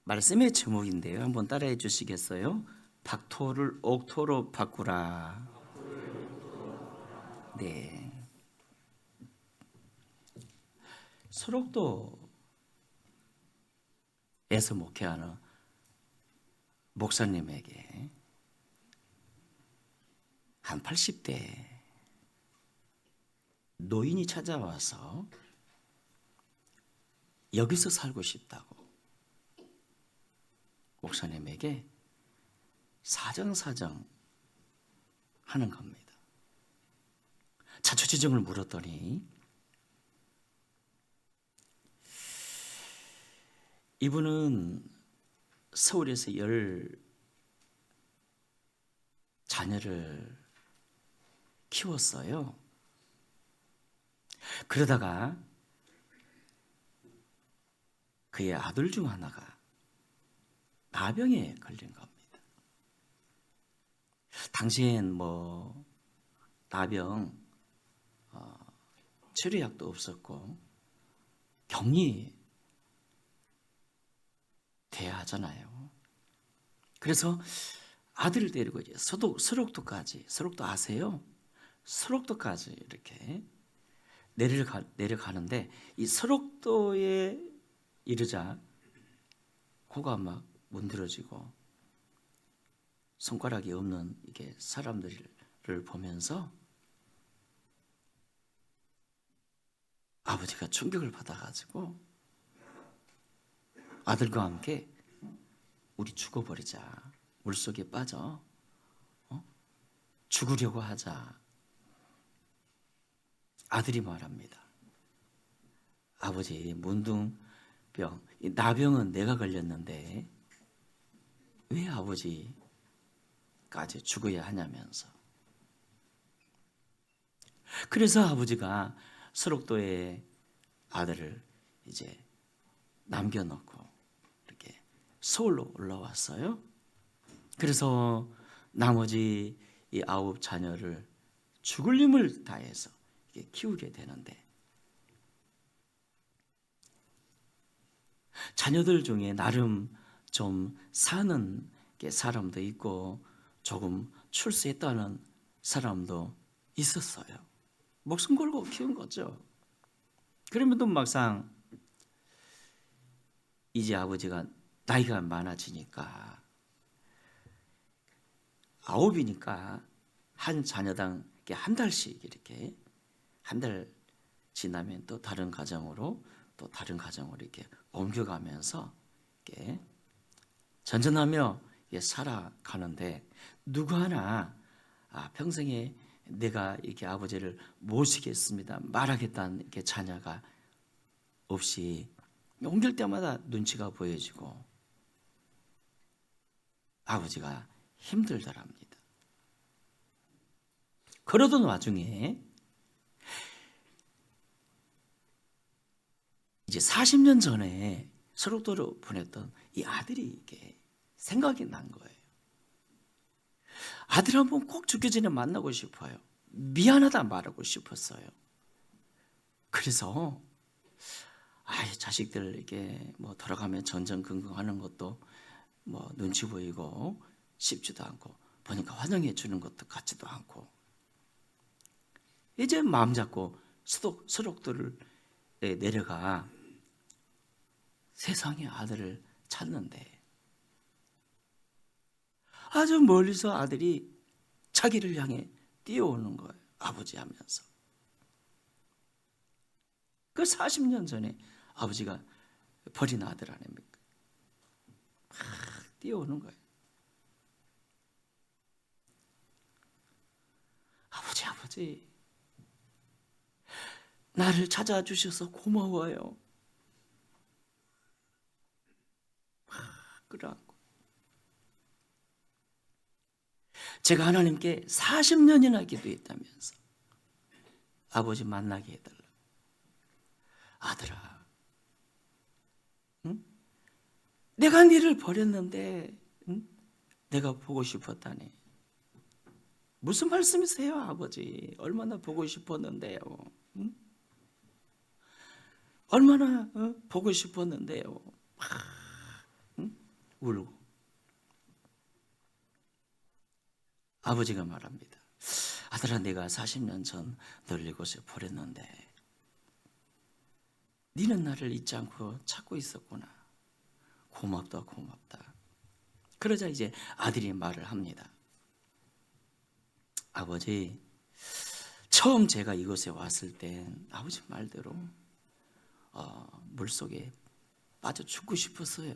말씀의 제목인데요. 한번 따라해 주시겠어요? 박토를 옥토로 바꾸라. 네. 소록도에서 목회하는 목사님에게 한 80대 노인이 찾아와서 여기서 살고 싶다고 목사님에게 사정사정 하는 겁니다. 자초지종을 물었더니 이분은 서울에서 10자녀를 키웠어요. 그러다가 그의 아들 중 하나가 나병에 걸린 겁니다. 당시엔 나병 치료약도 없었고 격리 돼야 하잖아요. 그래서 아들을 데리고 이제 서록도 아세요? 서록도까지 이렇게 내려가는데 이 서록도에 이르자 코가 막 문드러지고 손가락이 없는 이게 사람들을 보면서 아버지가 충격을 받아가지고 아들과 함께 우리 죽어버리자, 물속에 빠져 죽으려고 하자. 아들이 말합니다. 아버지, 문둥병, 나병은 내가 걸렸는데 왜 아버지까지 죽어야 하냐면서. 그래서 아버지가 서록도에 아들을 이제 남겨놓고 이렇게 서울로 올라왔어요. 그래서 나머지 이 9자녀를 죽을 힘을 다해서 키우게 되는데, 자녀들 중에 나름 좀 사는 사람도 있고 조금 출세했다는 사람도 있었어요. 목숨 걸고 키운 거죠. 그러면도 막상 이제 아버지가 나이가 많아지니까 9이니까 한 자녀당 한 달씩 이렇게 한 달 지나면 또 다른 가정으로 이렇게 옮겨가면서 이렇게 전전하며 살아가는데, 누구 하나 평생에 내가 이렇게 아버지를 모시겠습니다 말하겠다는 이렇게 자녀가 없이 옮길 때마다 눈치가 보여지고 아버지가 힘들더랍니다. 그러던 와중에 이제 40년 전에 서록도로 보냈던 이 아들이 이게 생각이 난 거예요. 아들 한번 꼭 죽기 전에 만나고 싶어요. 미안하다 말하고 싶었어요. 그래서 자식들 이렇게 돌아가면 전전긍긍하는 것도 눈치 보이고 쉽지도 않고, 보니까 환영해 주는 것도 같지도 않고, 이제 마음 잡고 서록도를 내려가 세상의 아들을 찾는데, 아주 멀리서 아들이 자기를 향해 뛰어오는 거예요. 아버지 하면서. 그 40년 전에 아버지가 버린 아들 아닙니까? 막 뛰어오는 거예요. 아버지, 나를 찾아주셔서 고마워요. 끌어안고. 제가 하나님께 40년이나 기도했다면서 아버지 만나게 해달라. 아들아, 응? 내가 너를 버렸는데 내가 보고 싶었다니. 무슨 말씀이세요, 아버지? 얼마나 보고 싶었는데요. 응? 얼마나 보고 싶었는데요. 응? 울고 아버지가 말합니다. 아들아, 내가 40년 전 널 이곳에 보냈는데 너는 나를 잊지 않고 찾고 있었구나. 고맙다 고맙다. 그러자 이제 아들이 말을 합니다. 아버지, 처음 제가 이곳에 왔을 땐 아버지 말대로 물속에 빠져 죽고 싶었어요.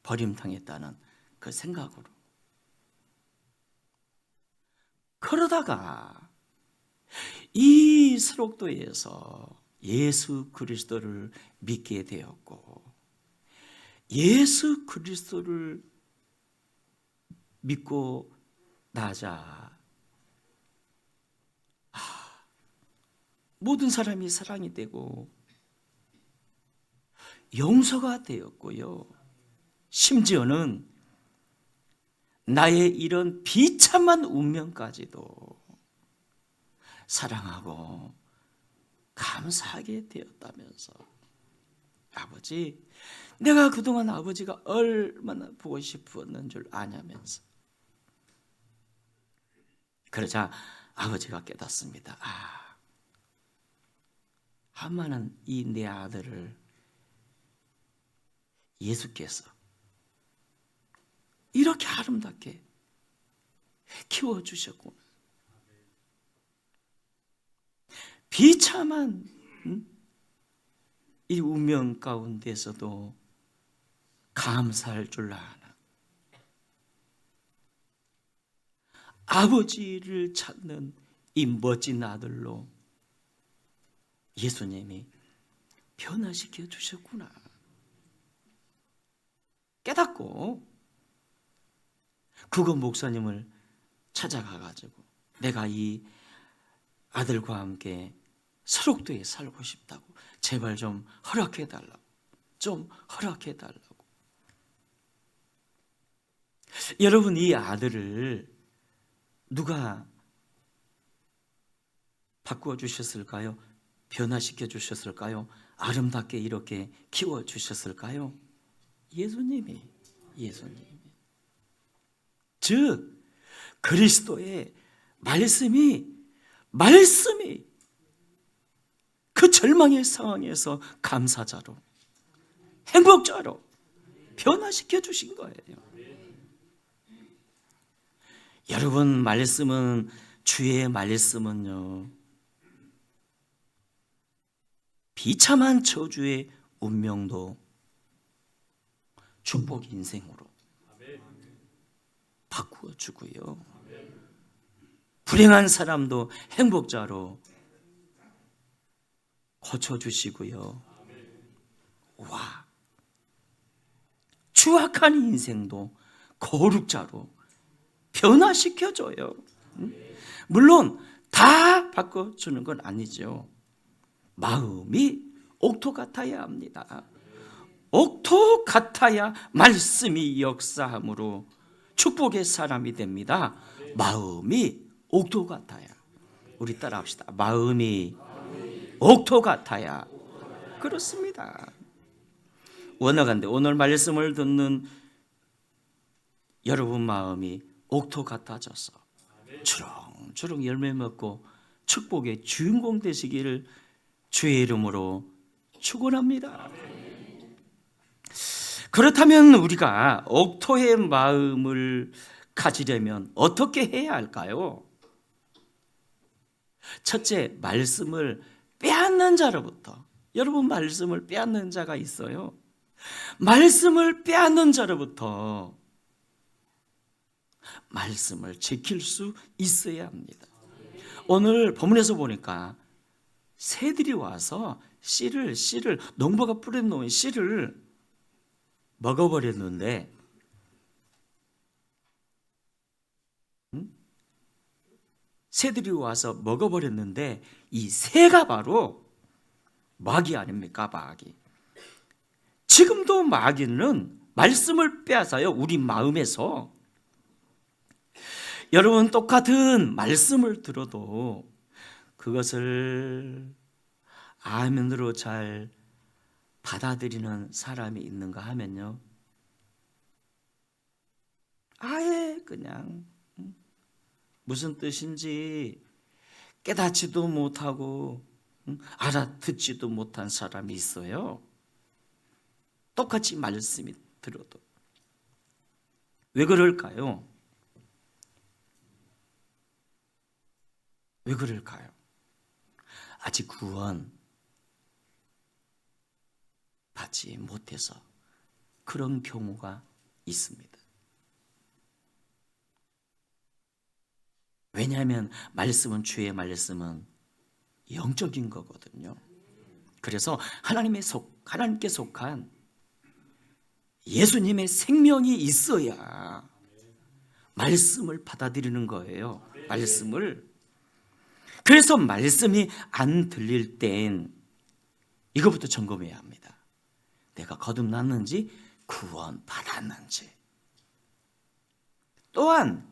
버림당했다는 그 생각으로. 그러다가 이 스록도에서 예수 그리스도를 믿게 되었고, 예수 그리스도를 믿고 나자 모든 사람이 사랑이 되고 용서가 되었고요. 심지어는 나의 이런 비참한 운명까지도 사랑하고 감사하게 되었다면서, 아버지, 내가 그동안 아버지가 얼마나 보고 싶었는 줄 아냐면서. 그러자 아버지가 깨닫습니다. 하마는 이 내 아들을 예수께서 이렇게 아름답게 키워주셨구나. 비참한 이 운명 가운데서도 감사할 줄 아는 아버지를 찾는 이 멋진 아들로 예수님이 변화시켜 주셨구나 깨닫고, 그거 목사님을 찾아가가지고 내가 이 아들과 함께 서록도에 살고 싶다고, 제발 좀 허락해달라고, 좀 허락해달라고. 여러분, 이 아들을 누가 바꾸어 주셨을까요? 변화시켜 주셨을까요? 아름답게 이렇게 키워 주셨을까요? 예수님이. 즉 그리스도의 말씀이 그 절망의 상황에서 감사자로, 행복자로 변화시켜 주신 거예요. 여러분, 주의 말씀은요, 비참한 저주의 운명도 축복 인생으로 바꾸어 주고요, 불행한 사람도 행복자로 고쳐주시고요, 추악한 인생도 거룩자로 변화시켜줘요. 물론 다 바꿔주는 건 아니죠. 마음이 옥토 같아야 합니다. 옥토 같아야 말씀이 역사함으로 축복의 사람이 됩니다. 마음이 옥토 같아야. 우리 따라 합시다. 마음이 옥토 같아야. 그렇습니다. 원어간데 오늘 말씀을 듣는 여러분 마음이 옥토 같아져서 주렁주렁 열매 맺고 축복의 주인공 되시기를 주의 이름으로 축원합니다. 그렇다면 우리가 옥토의 마음을 가지려면 어떻게 해야 할까요? 첫째, 말씀을 빼앗는 자로부터. 여러분, 말씀을 빼앗는 자가 있어요. 말씀을 빼앗는 자로부터 말씀을 지킬 수 있어야 합니다. 오늘 본문에서 보니까 새들이 와서 씨를 농부가 뿌려놓은 씨를 먹어버렸는데, 새들이 와서 먹어버렸는데 이 새가 바로 마귀 아닙니까? 마귀. 지금도 마귀는 말씀을 빼앗아요. 우리 마음에서. 여러분, 똑같은 말씀을 들어도 그것을 아멘으로 잘 받아들이는 사람이 있는가 하면요, 아예 그냥 무슨 뜻인지 깨닫지도 못하고 알아듣지도 못한 사람이 있어요. 똑같이 말씀이 들어도. 왜 그럴까요? 왜 그럴까요? 아직 구원 받지 못해서 그런 경우가 있습니다. 왜냐하면 주의 말씀은 영적인 거거든요. 그래서 하나님께 속한 예수님의 생명이 있어야 말씀을 받아들이는 거예요. 말씀을. 그래서 말씀이 안 들릴 땐 이거부터 점검해야 합니다. 내가 거듭났는지 구원 받았는지. 또한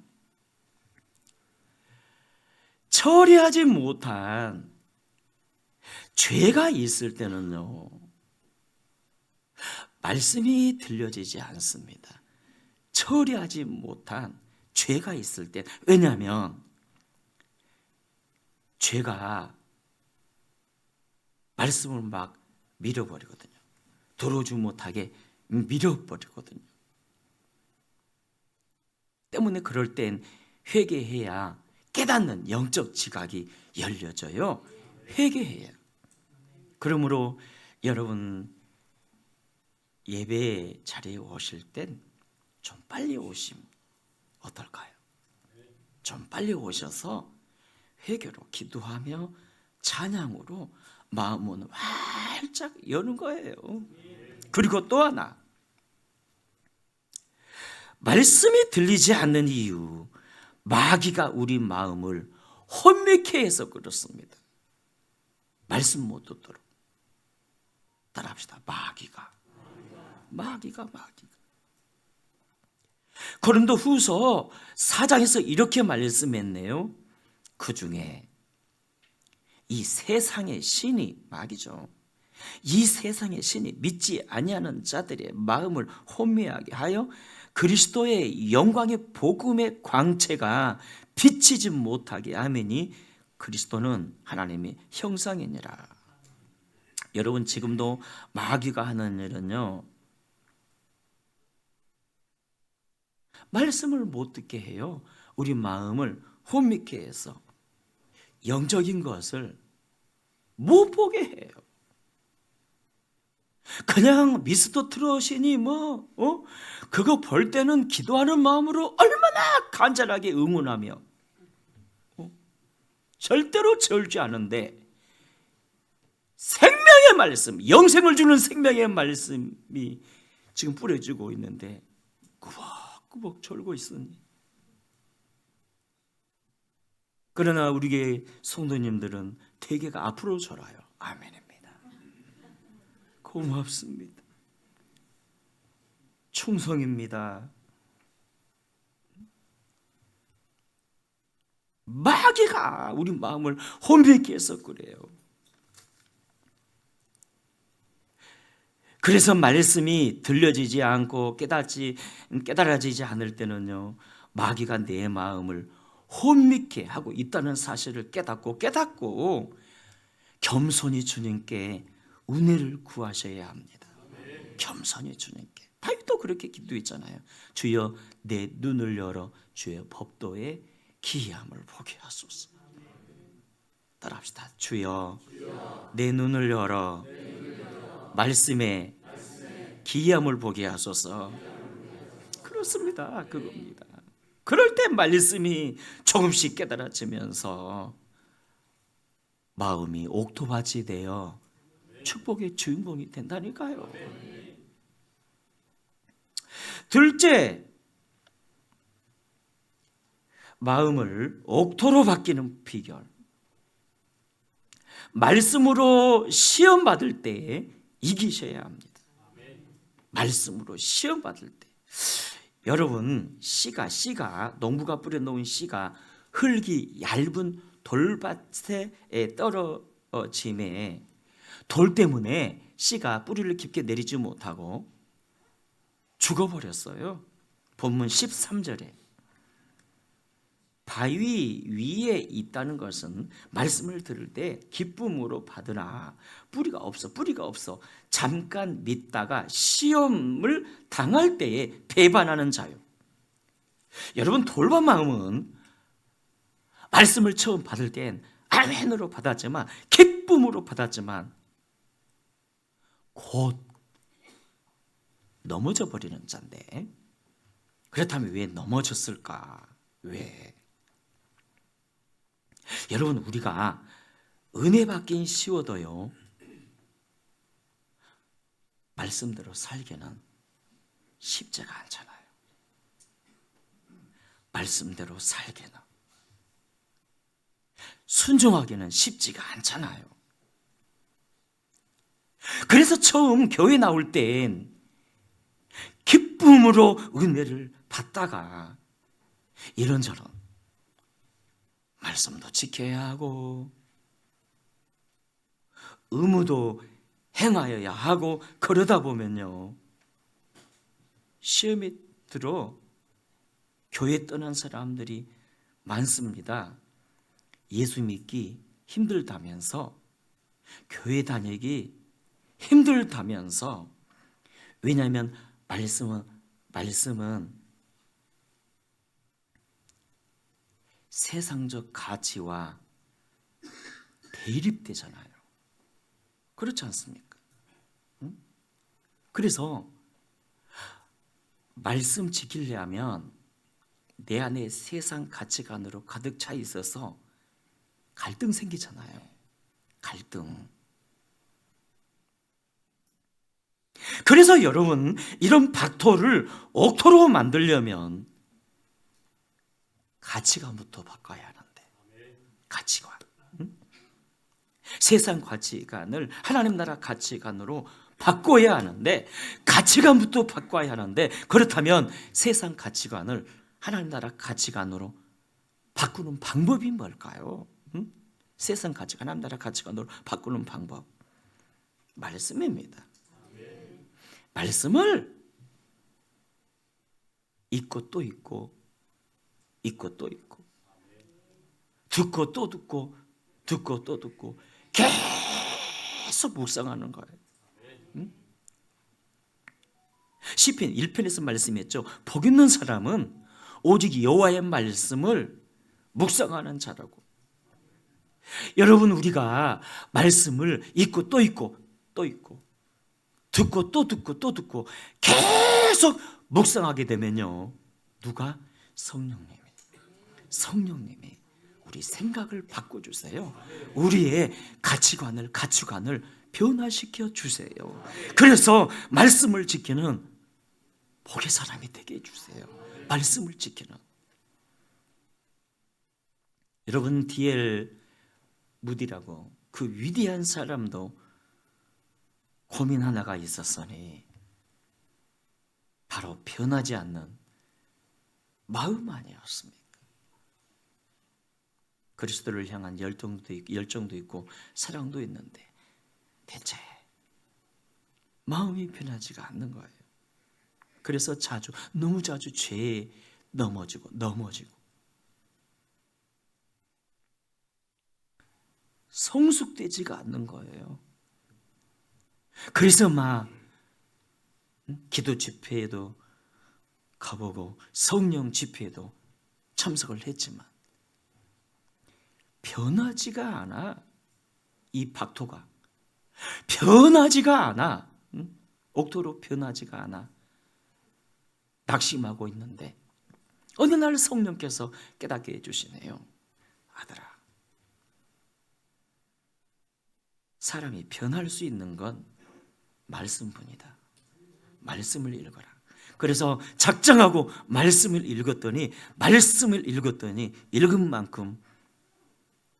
처리하지 못한 죄가 있을 때는요, 말씀이 들려지지 않습니다. 처리하지 못한 죄가 있을 때. 왜냐하면 죄가 말씀을 막 밀어버리거든요. 들어오지 못하게 밀어버리거든요. 때문에 그럴 땐 회개해야 깨닫는 영적 지각이 열려져요. 회개해야. 그러므로 여러분 예배 자리에 오실 땐 좀 빨리 오시면 어떨까요? 좀 빨리 오셔서 회개로 기도하며 찬양으로 마음은 활짝 여는 거예요. 그리고 또 하나, 말씀이 들리지 않는 이유, 마귀가 우리 마음을 혼미케 해서 그렇습니다. 말씀 못 듣도록. 따라합시다. 마귀가. 고린도후서 4장에서 이렇게 말씀했네요. 그 중에 이 세상의 신이, 마귀죠, 이 세상의 신이 믿지 아니하는 자들의 마음을 혼미하게 하여 그리스도의 영광의 복음의 광채가 비치지 못하게 하매니 그리스도는 하나님의 형상이니라. 여러분 지금도 마귀가 하는 일은요, 말씀을 못 듣게 해요. 우리 마음을 혼미케 해서 영적인 것을 못 보게 해요. 그냥 미스터 트롯이니 그거 볼 때는 기도하는 마음으로 얼마나 간절하게 응원하며 절대로 절지 않은데 생명의 말씀, 영생을 주는 생명의 말씀이 지금 뿌려지고 있는데 꾸벅꾸벅 졸고 있으니. 그러나 우리 교회 성도님들은 대개가 앞으로 졸아요. 아멘입니다. 고맙습니다. 충성입니다. 마귀가 우리 마음을 혼미케 해서 그래요. 그래서 말씀이 들려지지 않고 깨달아지지 않을 때는요, 마귀가 내 마음을 혼미케 하고 있다는 사실을 깨닫고 겸손히 주님께 은혜를 구하셔야 합니다. 겸손히 주님께. 다윗도 그렇게 기도했잖아요. 주여 내 눈을 열어 주의 법도에 기이함을 보게 하소서. 따라합시다. 주여 내 눈을 열어 말씀에 기이함을 보게 하소서. 그렇습니다. 그겁니다. 그럴 때 말씀이 조금씩 깨달아지면서 마음이 옥토밭이 되어 축복의 주인공이 된다니까요. 둘째, 마음을 옥토로 바뀌는 비결. 말씀으로 시험 받을 때 이기셔야 합니다. 말씀으로 시험 받을 때. 여러분, 씨가 농부가 뿌려놓은 씨가 흙이 얇은 돌밭에 떨어짐에 돌 때문에 씨가 뿌리를 깊게 내리지 못하고 죽어버렸어요. 본문 13절에 바위 위에 있다는 것은 말씀을 들을 때 기쁨으로 받으나 뿌리가 없어 잠깐 믿다가 시험을 당할 때에 배반하는 자요. 여러분, 돌반 마음은 말씀을 처음 받을 땐 아멘으로 받았지만, 기쁨으로 받았지만 곧 넘어져 버리는 자인데, 그렇다면 왜 넘어졌을까? 왜? 여러분, 우리가 은혜 받긴 쉬워도요, 말씀대로 살기는 쉽지가 않잖아요. 말씀대로 살기는, 순종하기는 쉽지가 않잖아요. 그래서 처음 교회 나올 땐 기쁨으로 은혜를 받다가 이런저런 말씀도 지켜야 하고 의무도 행하여야 하고 그러다 보면요, 시험이 들어 교회 떠난 사람들이 많습니다. 예수 믿기 힘들다면서, 교회 다니기 힘들다면서. 왜냐하면 말씀은 세상적 가치와 대립되잖아요. 그렇지 않습니까? 그래서 말씀 지키려면 내 안에 세상 가치관으로 가득 차 있어서 갈등 생기잖아요. 갈등. 그래서 여러분, 이런 박토를 옥토로 만들려면 가치관부터 바꿔야 하는데, 가치관. 세상 가치관을 하나님 나라 가치관으로 바꿔야 하는데, 가치관부터 바꿔야 하는데, 그렇다면 세상 가치관을 하나님 나라 가치관으로 바꾸는 방법이 뭘까요? 세상 가치관, 하나님 나라 가치관으로 바꾸는 방법, 말씀입니다. 말씀을 읽고 또 읽고, 읽고 또 읽고, 듣고 또 듣고, 듣고 또 듣고, 계속 묵상하는 거예요. 시편 1편에서 말씀했죠. 복 있는 사람은 오직 여호와의 말씀을 묵상하는 자라고. 여러분, 우리가 말씀을 읽고 또 읽고 또 읽고, 듣고 또 듣고 또 듣고 계속 묵상하게 되면요, 누가? 성령님이 우리 생각을 바꿔주세요. 우리의 가치관을 변화시켜 주세요. 그래서 말씀을 지키는 복의 사람이 되게 해주세요. 말씀을 지키는. 여러분, D.L. 무디라고 그 위대한 사람도 고민 하나가 있었으니 바로 변하지 않는 마음 아니었습니까? 그리스도를 향한 열정도 있고 사랑도 있는데 대체 마음이 변하지가 않는 거예요. 그래서 너무 자주 죄에 넘어지고 성숙되지가 않는 거예요. 그래서 막 기도 집회에도 가보고 성령 집회에도 참석을 했지만 변하지가 않아. 이 박토가 변하지가 않아. 옥토로 변하지가 않아. 낙심하고 있는데 어느 날 성령께서 깨닫게 해주시네요. 아들아, 사람이 변할 수 있는 건 말씀뿐이다. 말씀을 읽어라. 그래서 작정하고 말씀을 읽었더니 읽은 만큼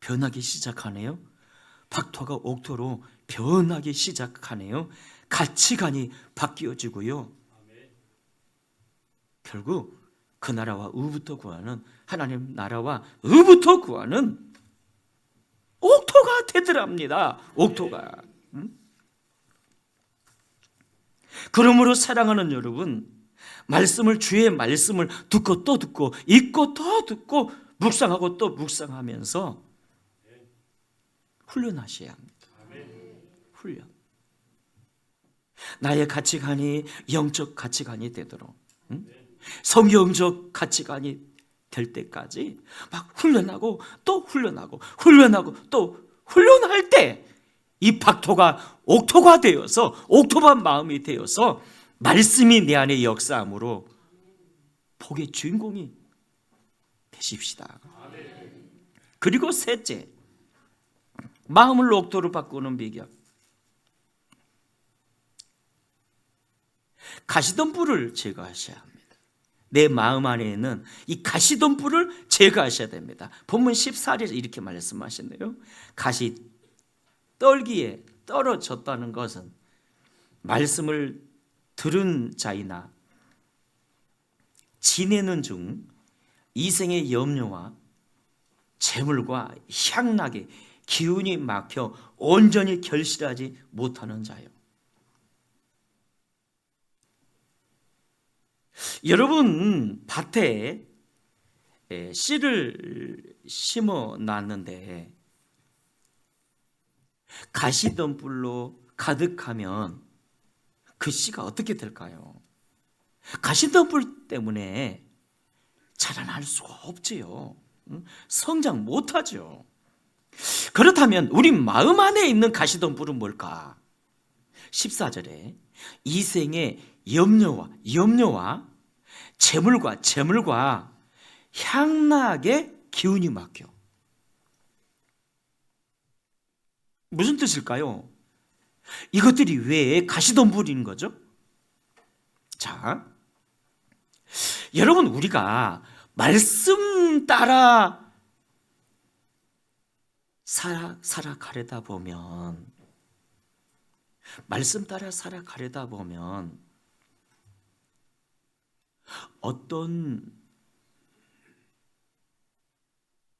변하기 시작하네요. 박토가 옥토로 변하기 시작하네요. 가치관이 바뀌어지고요. 결국 그 나라와 의부터 구하는, 하나님 나라와 의부터 구하는 옥토가 되더랍니다. 옥토가. 그러므로 사랑하는 여러분, 말씀을, 주의 말씀을 듣고 또 듣고, 읽고 또 듣고, 묵상하고 또 묵상하면서 훈련하셔야 합니다. 훈련. 나의 가치관이 영적 가치관이 되도록, 성경적 가치관이 될 때까지 막 훈련하고 또 훈련하고 훈련하고 또 훈련할 때 이 박토가 옥토가 되어서, 옥토반 마음이 되어서 말씀이 내 안에 역사함으로 복의 주인공이 되십시다. 그리고 셋째, 마음을 옥토로 바꾸는 비결. 가시덤불을 제거하셔야 합니다. 내 마음 안에 있는 이 가시덤불을 제거하셔야 됩니다. 본문 14절에 이렇게 말씀하셨네요. 가시 떨기에 떨어졌다는 것은 말씀을 들은 자이나 지내는 중 이생의 염려와 재물과 향락에 기운이 막혀 온전히 결실하지 못하는 자요. 여러분, 밭에 씨를 심어 놨는데 가시덤불로 가득하면 그 씨가 어떻게 될까요? 가시덤불 때문에 자라날 수가 없지요. 성장 못하죠. 그렇다면 우리 마음 안에 있는 가시덤불은 뭘까? 14절에 이생의 염려와 재물과 향락의 기운이 막혀. 무슨 뜻일까요? 이것들이 왜 가시덤불인 거죠? 자, 여러분, 우리가 말씀 따라 살아가려다 보면, 말씀 따라 살아가려다 보면 어떤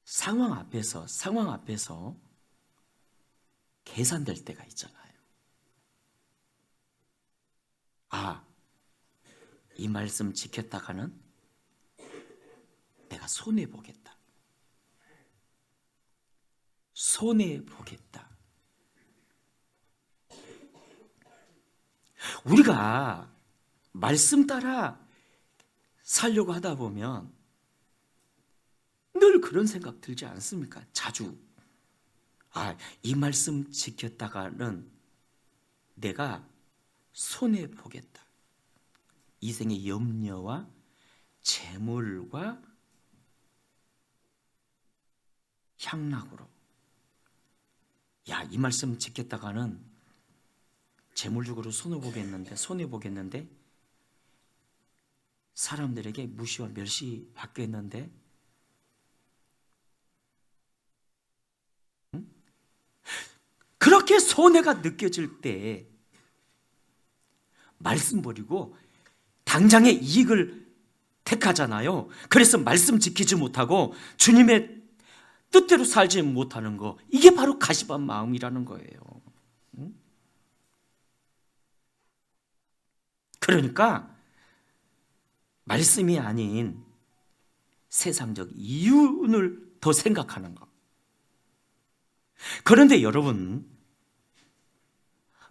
상황 앞에서 계산될 때가 있잖아요. 아, 이 말씀 지켰다가는 내가 손해보겠다. 우리가 말씀 따라 살려고 하다 보면 늘 그런 생각 들지 않습니까? 자주. 아, 이 말씀 지켰다가는 내가 손해보겠다. 이생의 염려와 재물과 향락으로. 야, 이 말씀 지켰다가는 재물적으로 손해보겠는데 사람들에게 무시와 멸시 받겠는데, 그렇게 손해가 느껴질 때 말씀 버리고 당장의 이익을 택하잖아요. 그래서 말씀 지키지 못하고 주님의 뜻대로 살지 못하는 거, 이게 바로 가시밭 마음이라는 거예요. 그러니까 말씀이 아닌 세상적 이윤을 더 생각하는 거. 그런데 여러분,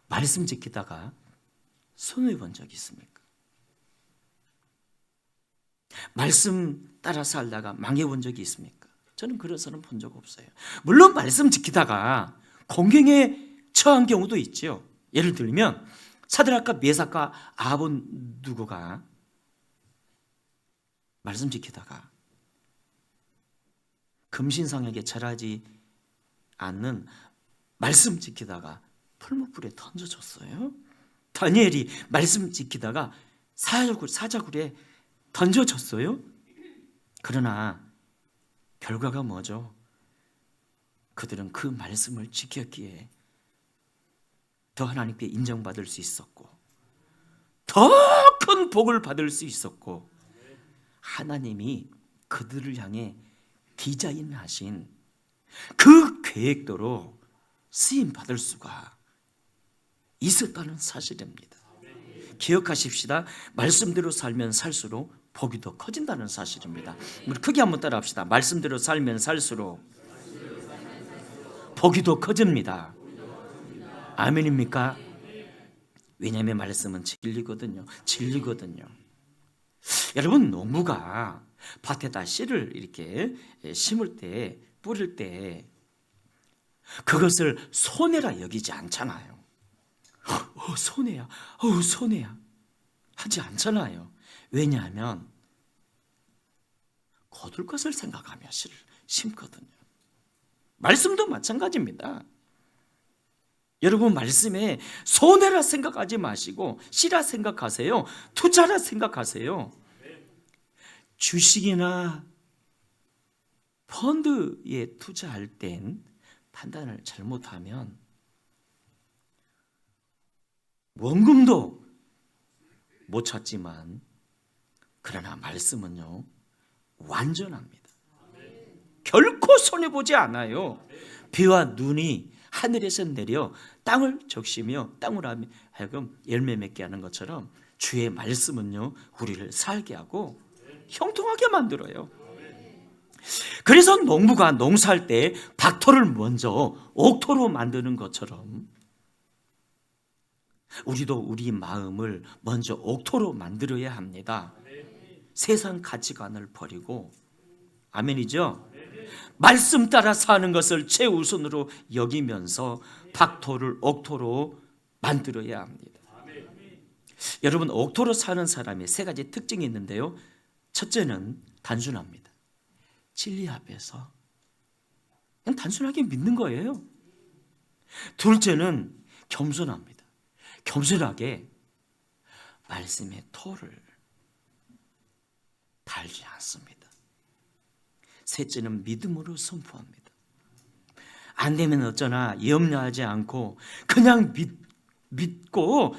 말씀 지키다가 손해본 적 있습니까? 말씀 따라 살다가 망해본 적이 있습니까? 저는 그런 사람 본 적 없어요. 물론 말씀 지키다가 공경에 처한 경우도 있죠. 예를 들면 사드락과 메삭과 아벳느고가 말씀 지키다가 금신상에게 절하지 않는 말씀 지키다가 풀무불에 던져졌어요. 다니엘이 말씀 지키다가 사자굴에 던져졌어요. 그러나 결과가 뭐죠? 그들은 그 말씀을 지켰기에 더 하나님께 인정받을 수 있었고, 더 큰 복을 받을 수 있었고, 하나님이 그들을 향해 디자인하신 그 계획대로 쓰임 받을 수가 있었다는 사실입니다. 기억하십시다. 말씀대로 살면 살수록 복이 더 커진다는 사실입니다. 우리 크게 한번 따라합시다. 말씀대로 살면 살수록 복이 더 커집니다. 아멘입니까? 왜냐하면 말씀은 진리거든요. 진리거든요. 여러분, 농부가 밭에다 씨를 이렇게 심을 때, 뿌릴 때 그것을 손해라 여기지 않잖아요. 손해야, 손해야 하지 않잖아요. 왜냐하면 거둘 것을 생각하며 씨를 심거든요. 말씀도 마찬가지입니다. 여러분, 말씀에 손해라 생각하지 마시고 씨라 생각하세요. 투자라 생각하세요. 주식이나 펀드에 투자할 땐 판단을 잘못하면 원금도 못 찾지만, 그러나 말씀은요 완전합니다. 결코 손해보지 않아요. 비와 눈이 하늘에서 내려 땅을 적시며 땅으로 하여금 열매 맺게 하는 것처럼 주의 말씀은요 우리를 살게 하고 형통하게 만들어요. 그래서 농부가 농사할 때 박토를 먼저 옥토로 만드는 것처럼 우리도 우리 마음을 먼저 옥토로 만들어야 합니다. 세상 가치관을 버리고, 아멘이죠? 말씀 따라 사는 것을 최우선으로 여기면서 박토를 옥토로 만들어야 합니다. 여러분, 옥토로 사는 사람의 세 가지 특징이 있는데요. 첫째는 단순합니다. 진리 앞에서 그냥 단순하게 믿는 거예요. 둘째는 겸손합니다. 겸손하게 말씀의 토를 달지 않습니다. 셋째는 믿음으로 선포합니다. 안 되면 어쩌나 염려하지 않고 그냥 믿고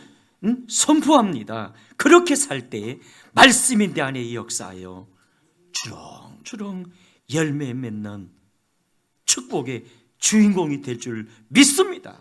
선포합니다. 그렇게 살 때 말씀이 내 안에 역사하여 주렁주렁 열매 맺는 축복의 주인공이 될 줄 믿습니다.